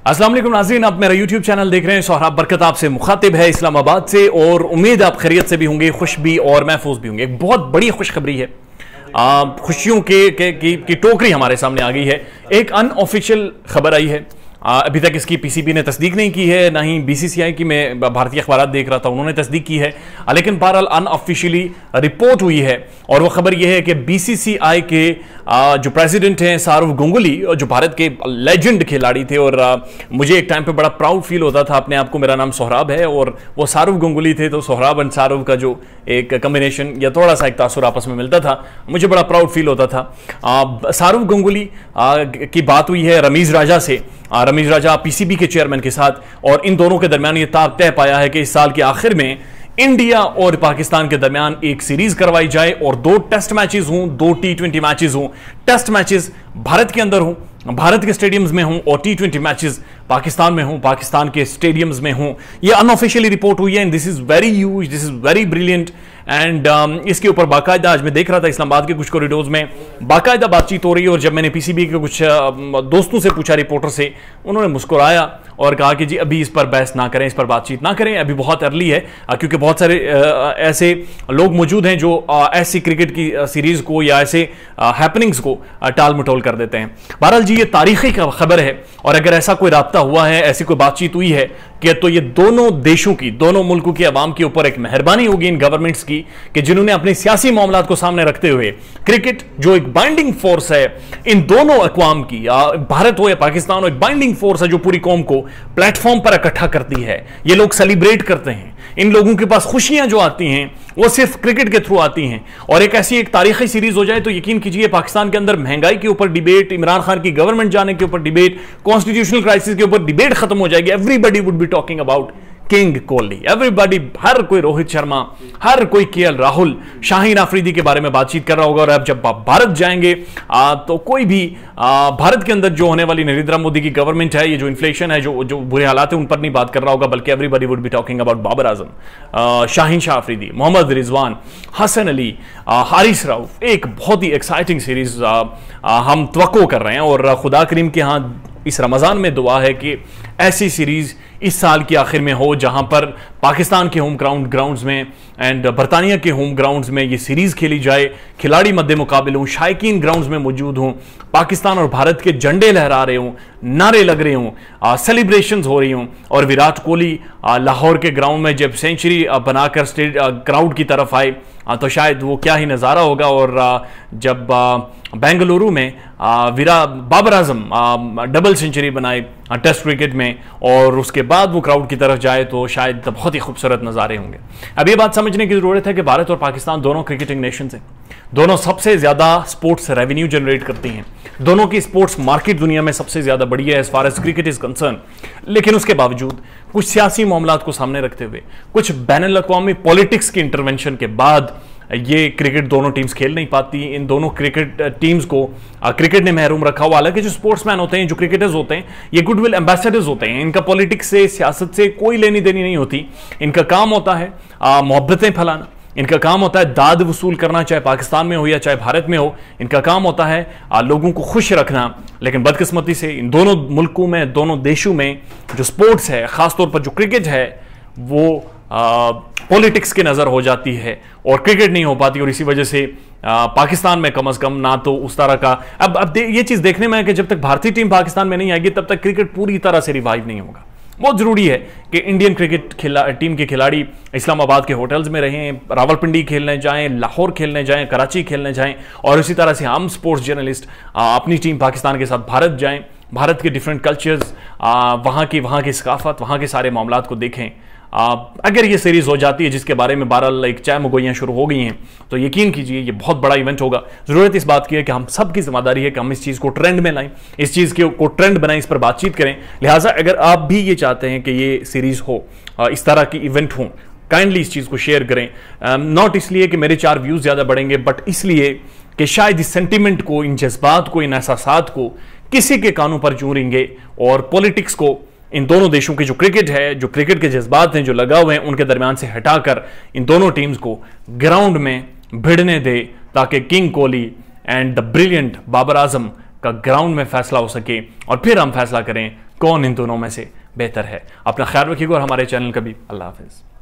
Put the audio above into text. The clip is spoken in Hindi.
अस्सलाम वालेकुम नाज़रीन, आप मेरा यूट्यूब चैनल देख रहे हैं। सोहराब बरकत आपसे मुखातिब है इस्लामाबाद से, और उम्मीद आप खैरियत से भी होंगे, खुश भी और महफूज भी होंगे। एक बहुत बड़ी खुशखबरी है, खुशियों की टोकरी हमारे सामने आ गई है। एक अनऑफिशियल खबर आई है, अभी तक इसकी पीसीबी ने तस्दीक नहीं की है, ना ही बीसीसीआई की। मैं भारतीय अखबार देख रहा था, उन्होंने तस्दीक की है, लेकिन बहरहाल अनऑफिशियली रिपोर्ट हुई है। और वह खबर यह है कि बीसीसीआई के जो प्रेसिडेंट हैं शाहरुख गंगुली, जो भारत के लेजेंड खिलाड़ी थे, और मुझे एक टाइम पे बड़ा प्राउड फील होता था अपने आप को, मेरा नाम सोहराब है और वो शाहरुख गंगुली थे, तो सोहराब एंड शाहरुख का जो एक कॉम्बिनेशन या थोड़ा सा एक तासुर आपस में मिलता था, मुझे बड़ा प्राउड फील होता था। शाहरुख गंगुली की बात हुई है रमीज राजा से, रमीज राजा पीसीबी के चेयरमैन के साथ, और इन दोनों के दरमियान ये तय पाया है कि इस साल के आखिर में इंडिया और पाकिस्तान के दरमियान एक सीरीज करवाई जाए और 2 टेस्ट मैचेस हों, 2 T20 मैचेस हों। टेस्ट मैचेस भारत के अंदर हों, भारत के स्टेडियम्स में हों, और T20 मैचेस पाकिस्तान में हों, पाकिस्तान के स्टेडियम्स में हों। ये अनऑफिशियली रिपोर्ट हुई है, and this is very huge, this is very brilliant. And इसके ऊपर बाकायदा, आज मैं देख रहा था इस्लामाबाद के कुछ कॉरिडोर्स में बाकायदा बातचीत हो रही है, और जब मैंने पीसीबी के कुछ दोस्तों से पूछा, रिपोर्टर से, उन्होंने मुस्कुराया और कहा कि जी अभी इस पर बहस ना करें, इस पर बातचीत ना करें, अभी बहुत अर्ली है, क्योंकि बहुत सारे ऐसे लोग मौजूद हैं जो ऐसी क्रिकेट की सीरीज को या ऐसे हैपनिंग्स को टाल मटोल कर देते हैं। बहरहाल जी ये तारीखी खबर है, और अगर ऐसा कोई राब्ता हुआ है, ऐसी कोई बातचीत हुई है कि तो ये दोनों देशों की, दोनों मुल्कों की आवाम के ऊपर एक मेहरबानी होगी इन गवर्नमेंट्स की, कि जिन्होंने अपने सियासी मामलात को सामने रखते हुए क्रिकेट जो एक बाइंडिंग फोर्स है इन दोनों अक़वाम की, भारत हो या पाकिस्तान हो, एक बाइंडिंग फोर्स है जो पूरी कौम को प्लेटफॉर्म पर इकट्ठा करती है। ये लोग सेलिब्रेट करते हैं, इन लोगों के पास खुशियां जो आती हैं वो सिर्फ क्रिकेट के थ्रू आती हैं। और एक ऐसी एक तारीखी सीरीज हो जाए तो यकीन कीजिए पाकिस्तान के अंदर महंगाई के ऊपर डिबेट, इमरान खान की गवर्नमेंट जाने के ऊपर डिबेट, कॉन्स्टिट्यूशनल क्राइसिस के ऊपर डिबेट खत्म हो जाएगी। Everybody would be talking about king Kohli, everybody, हर कोई रोहित शर्मा, हर कोई केएल राहुल, शाहीन आफरीदी के बारे में बातचीत कर रहा होगा। और अब जब आप भारत जाएंगे तो कोई भी भारत के अंदर जो होने वाली नरेंद्र मोदी की गवर्नमेंट है, ये जो इन्फ्लेशन है, जो बुरे हालात है, उन पर नहीं बात कर रहा होगा, बल्कि everybody would be talking about Babar Azam, Shaheen Shah Afridi, Mohammad Rizwan, Hasan Ali, Haris Rauf. एक बहुत ही एक्साइटिंग सीरीज हम तवक्को कर रहे हैं, और खुदा करीम के यहाँ इस रमज़ान में दुआ है कि ऐसी सीरीज इस साल के आखिर में हो, जहां पर पाकिस्तान के होम ग्राउंड्स में एंड बरतानिया के होम ग्राउंड्स में ये सीरीज खेली जाए, खिलाड़ी मद्दे मुकाबिल हों, शायकीन ग्राउंड्स में मौजूद हों, पाकिस्तान और भारत के झंडे लहरा रहे हों, नारे लग रहे हों, सेलिब्रेशंस हो रही हों, और विराट कोहली लाहौर के ग्राउंड में जब सेंचुरी बनाकर क्राउड की तरफ आए तो शायद वो क्या ही नज़ारा होगा। और जब बेंगलुरु में बाबर आजम डबल सेंचुरी बनाए टेस्ट क्रिकेट में, और उसके बाद वो क्राउड की तरफ जाए, तो शायद बहुत ही खूबसूरत नज़ारे होंगे। अब ये बात समझने की ज़रूरत है कि भारत और पाकिस्तान दोनों क्रिकेटिंग नेशंस हैं, दोनों सबसे ज़्यादा स्पोर्ट्स रेवेन्यू जनरेट करती हैं, दोनों की स्पोर्ट्स मार्केट दुनिया में सबसे ज़्यादा बड़ी है as far as cricket is concern. लेकिन उसके बावजूद कुछ सियासी मामलात को सामने रखते हुए, कुछ बैनुल-अक़वामी पॉलिटिक्स की इंटरवेंशन के बाद ये क्रिकेट दोनों टीम्स खेल नहीं पाती। इन दोनों क्रिकेट टीम्स को क्रिकेट ने महरूम रखा हुआ। हालांकि जो स्पोर्ट्समैन होते हैं, जो क्रिकेटर्स होते हैं, ये गुडविल एम्बेसडर्स होते हैं, इनका पॉलिटिक्स से, सियासत से कोई लेनी देनी नहीं होती। इनका काम होता है मोहब्बतें फैलाना, इनका काम होता है दाद वसूल करना, चाहे पाकिस्तान में हो या चाहे भारत में हो। इनका काम होता है लोगों को खुश रखना। लेकिन बदकिस्मती से इन दोनों मुल्कों में, दोनों देशों में जो स्पोर्ट्स है, खासतौर पर जो क्रिकेट है, वो पॉलिटिक्स की नज़र हो जाती है और क्रिकेट नहीं हो पाती। और इसी वजह से पाकिस्तान में कम अज़ कम ना तो उस तरह का अब ये चीज़ देखने में है कि जब तक भारतीय टीम पाकिस्तान में नहीं आएगी तब तक क्रिकेट पूरी तरह से रिवाइव नहीं होगा। बहुत ज़रूरी है कि इंडियन क्रिकेट टीम के खिलाड़ी इस्लामाबाद के होटल्स में रहें, रावलपिंडी खेलने जाएं, लाहौर खेलने जाएं, कराची खेलने जाएं, और इसी तरह से हम स्पोर्ट्स जर्नलिस्ट अपनी टीम पाकिस्तान के साथ भारत जाएं, भारत के डिफरेंट कल्चर्स, वहाँ की सकाफत, वहाँ के सारे मामलात को देखें। अगर ये सीरीज हो जाती है, जिसके बारे में 12 चाय मगोइयाँ शुरू हो गई हैं, तो यकीन कीजिए ये बहुत बड़ा इवेंट होगा। ज़रूरत इस बात की है कि हम सब की जिम्मेदारी है कि हम इस चीज़ को ट्रेंड में लाएं, इस चीज़ को ट्रेंड बनाएं, इस पर बातचीत करें। लिहाजा अगर आप भी ये चाहते हैं कि ये सीरीज़ हो, इस तरह की इवेंट हो, काइंडली इस चीज़ को शेयर करें। नॉट इसलिए कि मेरे 4 व्यूज़ ज़्यादा बढ़ेंगे, बट इसलिए कि शायद इस सेंटिमेंट को, इन जज्बात को, इन एहसासात को किसी के कानों पर जूं रेंगे, और पॉलिटिक्स को इन दोनों देशों की जो क्रिकेट है, जो क्रिकेट के जज्बात हैं जो लगा हुए हैं, उनके दरमियान से हटाकर इन दोनों टीम्स को ग्राउंड में भिड़ने दे, ताकि king Kohli and the brilliant Babar Azam का ग्राउंड में फैसला हो सके, और फिर हम फैसला करें कौन इन दोनों में से बेहतर है। अपना ख्याल रखिएगा और हमारे चैनल का भी। अल्लाह हाफिज़।